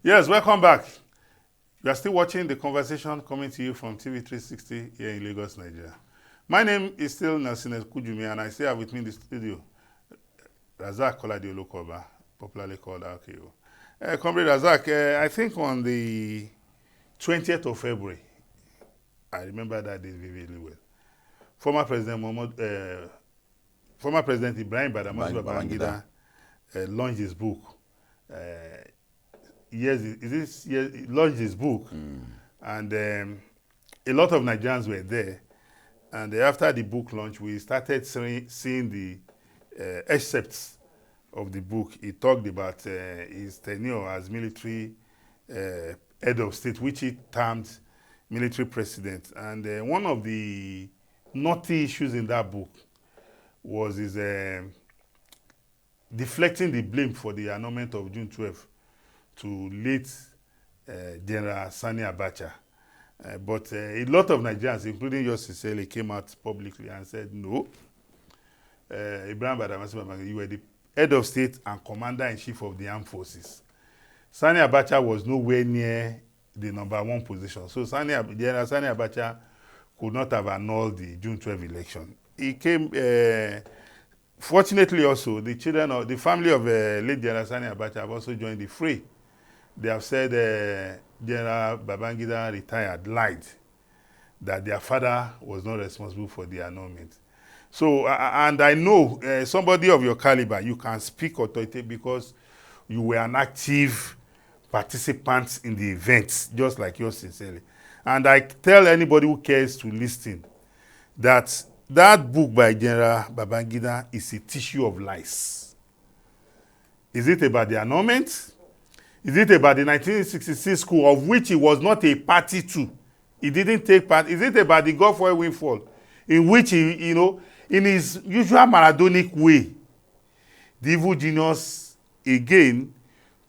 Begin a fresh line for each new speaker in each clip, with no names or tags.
Yes, welcome back. You are still watching the conversation coming to you from TV 360 here in Lagos, Nigeria. My name is still Nelson Kujumi, and I still have with me in the studio Razak Kolade Olokoba, popularly called RKO. Comrade Razak, I think on the 20th of February, I remember that day vividly well. Former President Ibrahim Badamasi Babangida launched his book. Launched his book, and a lot of Nigerians were there. And after the book launch, we started seeing the excerpts of the book. He talked about his tenure as military head of state, which he termed military president. And one of the naughty issues in that book was his deflecting the blame for the annulment of June 12th to late General Sani Abacha. But a lot of Nigerians, including yours sincerely, came out publicly and said, no, Ibrahim Badamasi Babangida, you were the head of state and commander-in-chief of the armed forces. Sani Abacha was nowhere near the #1 position. So General Sani Abacha could not have annulled the June 12 election. He came, fortunately also, the family of late General Sani Abacha have also joined the fray. They have said General Babangida retired, lied, that their father was not responsible for the annulment. So, and I know somebody of your caliber, you can speak authoritatively because you were an active participant in the events, just like yours sincerely. And I tell anybody who cares to listen that that book by General Babangida is a tissue of lies. Is it about the annulment? Is it about the 1966 coup, of which he was not a party to? He didn't take part. Is it about the Gulf oil windfall, in which he, in his usual Maradonic way, the evil genius again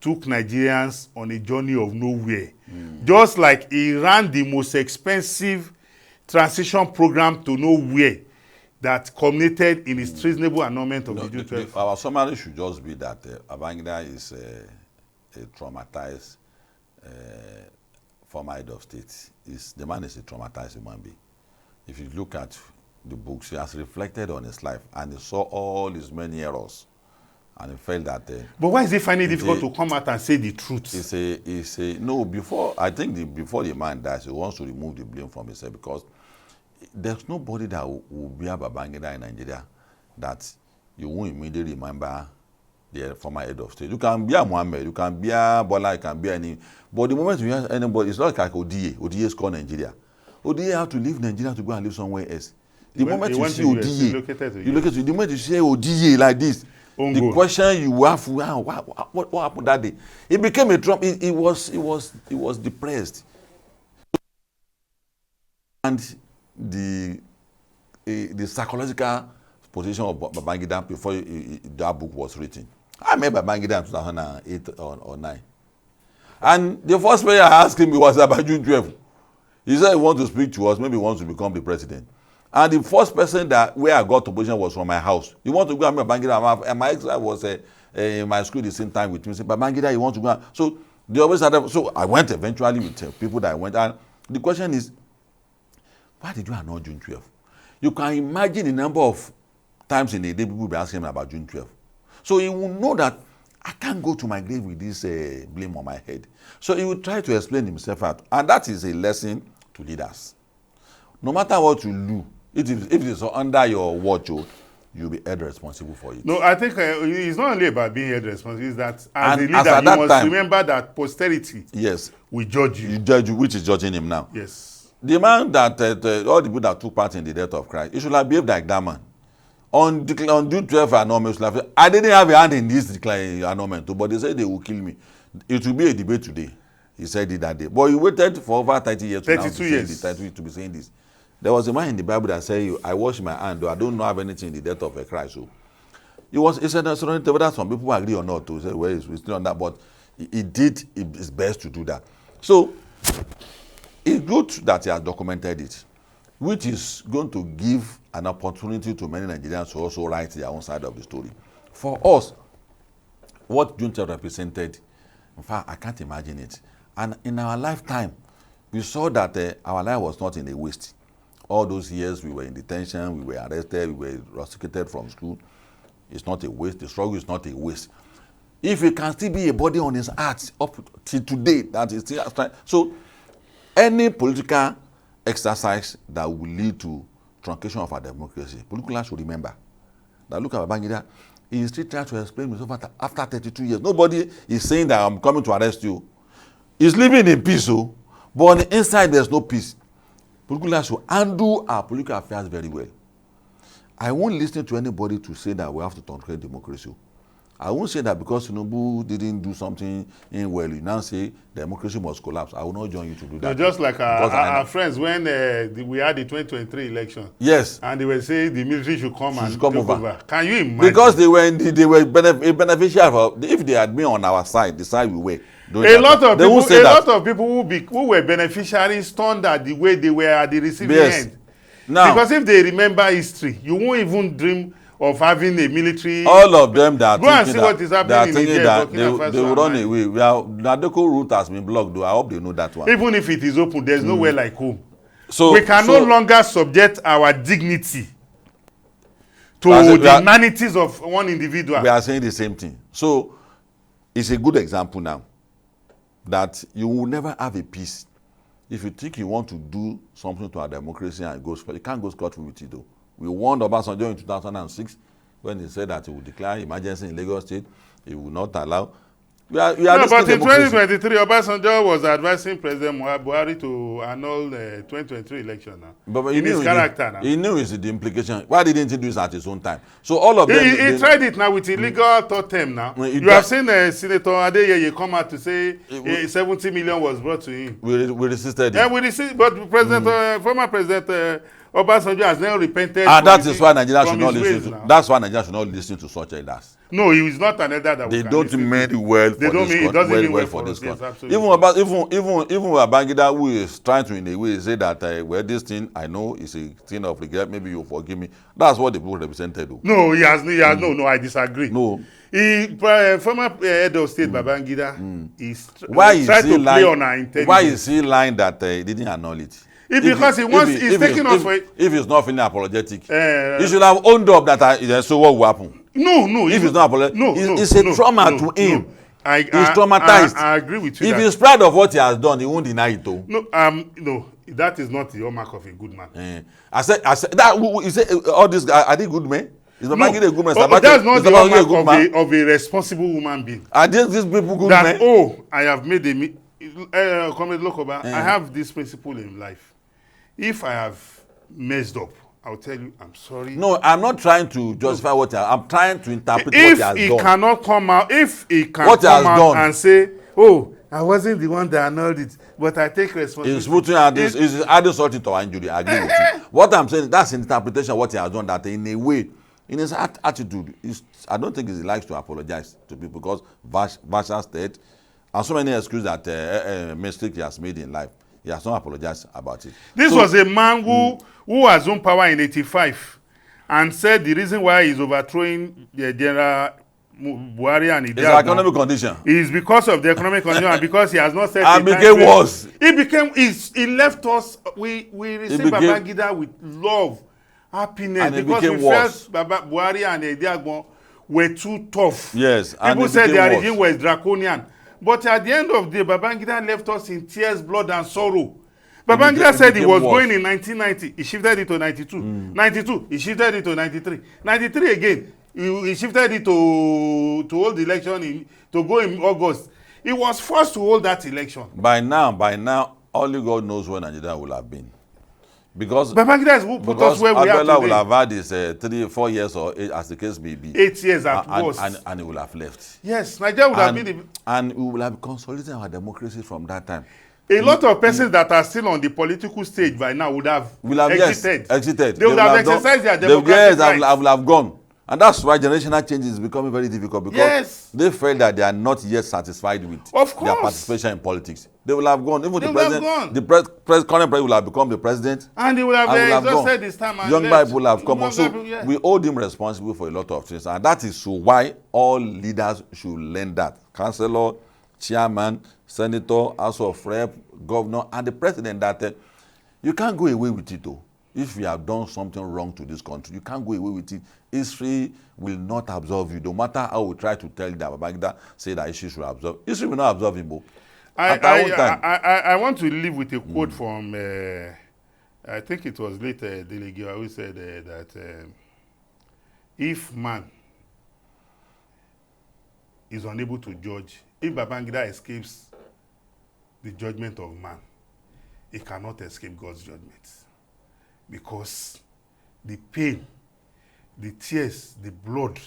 took Nigerians on a journey of nowhere. Just like he ran the most expensive transition program to nowhere that culminated in his treasonable annulment of the June 12th.
Our summary should just be that Babangida is a traumatized former head of state. The man is a traumatized human being. If you look at the books, he has reflected on his life and he saw all his many errors, and he felt that.
But why is he finding it difficult to come out and say the truth?
Before the man dies, he wants to remove the blame from himself, because there's nobody that will be a Babangida in Nigeria that you won't immediately remember the former head of state. You can be a Mohammed, you can be a Bola, you can be any. But the moment you hear anybody, it's not like ODA. ODA is called Nigeria. ODA have to leave Nigeria to go and live somewhere else. The moment you see ODA, you look at the moment you see ODA like this, the question you have, what happened that day? It became a Trump. He was depressed, and the psychological position of Babangida before that book was written. I met Babangida in 2008 or 9. And the first prayer I asked him was about June 12. He said he wants to speak to us, maybe he wants to become the president. And the first person where I got to position was from my house. He wanted to go and meet Babangida. And my ex-wife was in my school the same time with me. He said, Babangida, you want to go? So they always had so I went eventually with people that I went. And the question is, why did you annul June 12? You can imagine the number of times in a day people will be asking him about June 12. So he will know that I can't go to my grave with this blame on my head. So he will try to explain himself out. And that is a lesson to leaders. No matter what you do, if it is under your watch, you'll be held responsible for it.
No, I think it's not only about being held responsible. It's that as a leader, you must remember that posterity will judge you.
You judge you, which is judging him now.
Yes.
The man that, all the people that took part in the death of Christ, he should have behaved like that man. On June 12 annulment, I didn't have a hand in this annulment, but they said they will kill me. It will be a debate today. He said it that day. But he waited for over 30 years
32 years
to be saying this. There was a man in the Bible that said, I wash my hand, though I don't have anything in the death of a Christ. So he said that some people agree or not to say, well, it's still on that, but he did his best to do that. So it's good that he has documented it, which is going to give an opportunity to many Nigerians to also write their own side of the story. For us, what June 12 represented In fact, I can't imagine it. And in our lifetime, we saw that our life was not in a waste. All those years we were in detention, we were arrested, we were rusticated from school. It's not a waste. The struggle is not a waste. If it can still be a body on his heart up till today, that is still trying. So, any political exercise that will lead to truncation of our democracy, political should remember that look at Babangida, he is still trying to explain himself after 32 years. Nobody is saying that I'm coming to arrest you. He's living in peace, oh, but on the inside there's no peace. Political should handle our political affairs very well. I won't listen to anybody to say that we have to truncate democracy. I won't say that because Tinubu didn't do something in well, you now say democracy must collapse. I will not join you to do that.
No, just like our friends when we had the 2023 election.
Yes.
And they were saying the military should come and take over. Can you imagine?
Because they were beneficial. If they had been on our side, the side we were.
A lot of people who were beneficiaries turned out the way they were at the receiving end. Now, because if they remember history, you won't even dream of having a military.
All of them that
go and see what is happening in Nigeria.
They will run away. The Nadeko route has been blocked, though. I hope they know that one.
Even if it is open, there's nowhere like home. So we can no longer subject our dignity to the humanities of one individual.
We are saying the same thing. So it's a good example now that you will never have a peace if you think you want to do something to our democracy and you can't go scot-free with it, though. We warned Obasanjo in 2006 when he said that he would declare emergency in Lagos State. He would not allow.
But in 2023, Obasanjo was advising President Buhari to annul the 2023 election now.
But
in his character now.
He knew the implication. Why didn't he do this at his own time? So all of them.
He tried it now with illegal third term now. You have seen Senator Adeyeye come out to say 70 million was brought to him.
We resisted it.
Yeah, we resisted, but former President Obasanjo has now repented.
And that is why Nigeria should not listen to. That's why Nigeria should not listen to such elders.
No, he is not an elder that
they don't mean well for this country. Even Babangida, who is trying to in a way say that this thing I know is a thing of regret. Maybe you forgive me. That's what the people represented. Though.
No, he has no. I disagree.
No.
Former head of state Babangida is trying to play on our intelligence.
Why is he lying that he didn't annul it?
Because he's taking off for it.
If he's not feeling apologetic, he should have owned up that so what will happen.
No.
If he's not apologetic, it's a trauma to him. He's traumatized.
I agree with you.
If he's proud of what he has done, he won't deny it though.
No, that is not the hallmark of a good man.
I said that. You say all these guys are they good men? Is Babangida a good man?
That's not the hallmark of a responsible human being.
Are these people good men?
I have made Comrade Lokoba, I have this principle in life. If I have messed up, I'll tell you I'm sorry.
No, I'm not trying to justify what I'm trying to interpret what he has done.
If he cannot come out, and say, "Oh, I wasn't the one that annulled it, but I take responsibility."
He's adding something to our injury. I agree with you. What I'm saying, that's interpretation of what he has done. That in a way, in his attitude, I don't think he likes to apologize to people because Abacha state and so many excuses that mistake he has made in life. He has not apologized about it.
This was a man who assumed power in 85 and said the reason why he's overthrowing the General Buhari and
it's the economic condition.
Is because of the economic condition and because he has not said
and became worse.
He left us, we received Babangida with love, happiness, because we felt Buhari and Ediagbon were too tough.
Yes.
People said their regime was draconian. But at the end of the day, Babangida left us in tears, blood, and sorrow. Babangida said he was going in 1990. He shifted it to 92. 92, he shifted it to 93. 93 again, he shifted it to hold the election, to go in August. He was forced to hold that election. By
now, only God knows where Nigeria will have been. Because
Babangida has put us where we are today.
Will have had this 3-4 years or 8, as the case may be.
8 years at worst.
And he will have left.
Yes, Nigeria would have been
and we will have consolidated our democracy from that time.
A lot of persons that are still on the political stage by now would have exited.
Exited.
They would have exercised their democratic rights.
Yes, have gone. And that's why generational change is becoming very difficult because they felt that they are not yet satisfied with their participation in politics. They will have gone. Even the president, current president will have become the president.
And he will have just said this time.
Young people will have come on. So we hold him responsible for a lot of things. And that is why all leaders should learn that. Councillor, chairman, senator, House of Rep, governor, and the president that you can't go away with it. Though. If you have done something wrong to this country, you can't go away with it. History will not absolve you. No matter how we try to tell you that Babangida say that history should absolve. History will not absolve him.
I want to leave with a quote from, I think it was later Delegate who said that if man is unable to judge, if Babangida escapes the judgment of man, he cannot escape God's judgment. Because the pain, the tears, the blood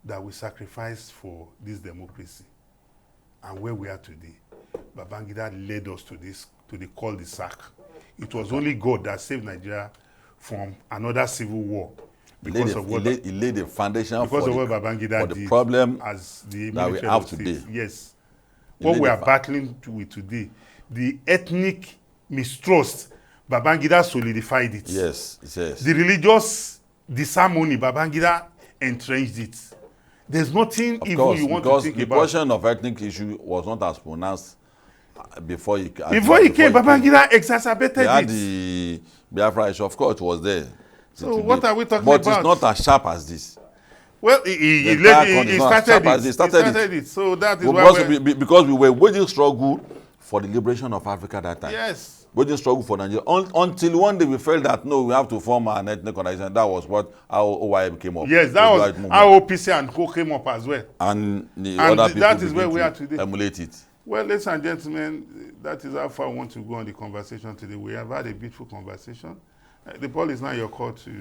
that we sacrificed for this democracy and where we are today, Babangida led us to this, to the cul-de-sac. It was only God that saved Nigeria from another civil war. Because
he laid the foundation
for
the,
what Babangida
the problem
as the
that we have today.
Yes. What we are battling with today, the ethnic mistrust, Babangida solidified it.
Yes, yes.
The religious disharmony, Babangida entrenched it. There's nothing evil you want to think about. Because
the portion of ethnic issue was not as pronounced before he came.
Babangida exacerbated it.
They had the Biafra issue. Of course, it was there.
So what are we talking about?
But it's not as sharp as this.
Well, he started it. So that is why
because we were waging struggle for the liberation of Africa that time.
Yes.
Waging struggle for Nigeria until one day we felt that no, we have to form an ethnic organization. That was what how OYM came up.
Yes, that was how OPC and Co came up as well.
And other people
that is where we are today.
Emulate it.
Well, ladies and gentlemen, that is how far we want to go on the conversation today. We have had a beautiful conversation. The ball is now your call to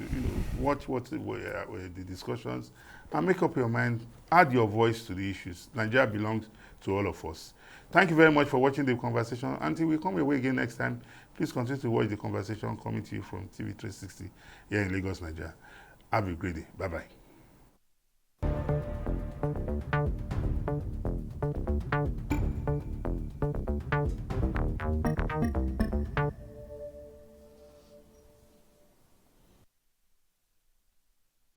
watch what were the discussions and make up your mind. Add your voice to the issues. Nigeria belongs to all of us. Thank you very much for watching the conversation. Until we come away again next time, please continue to watch the conversation coming to you from TV 360 here in Lagos, Nigeria. Have a great day. Bye-bye.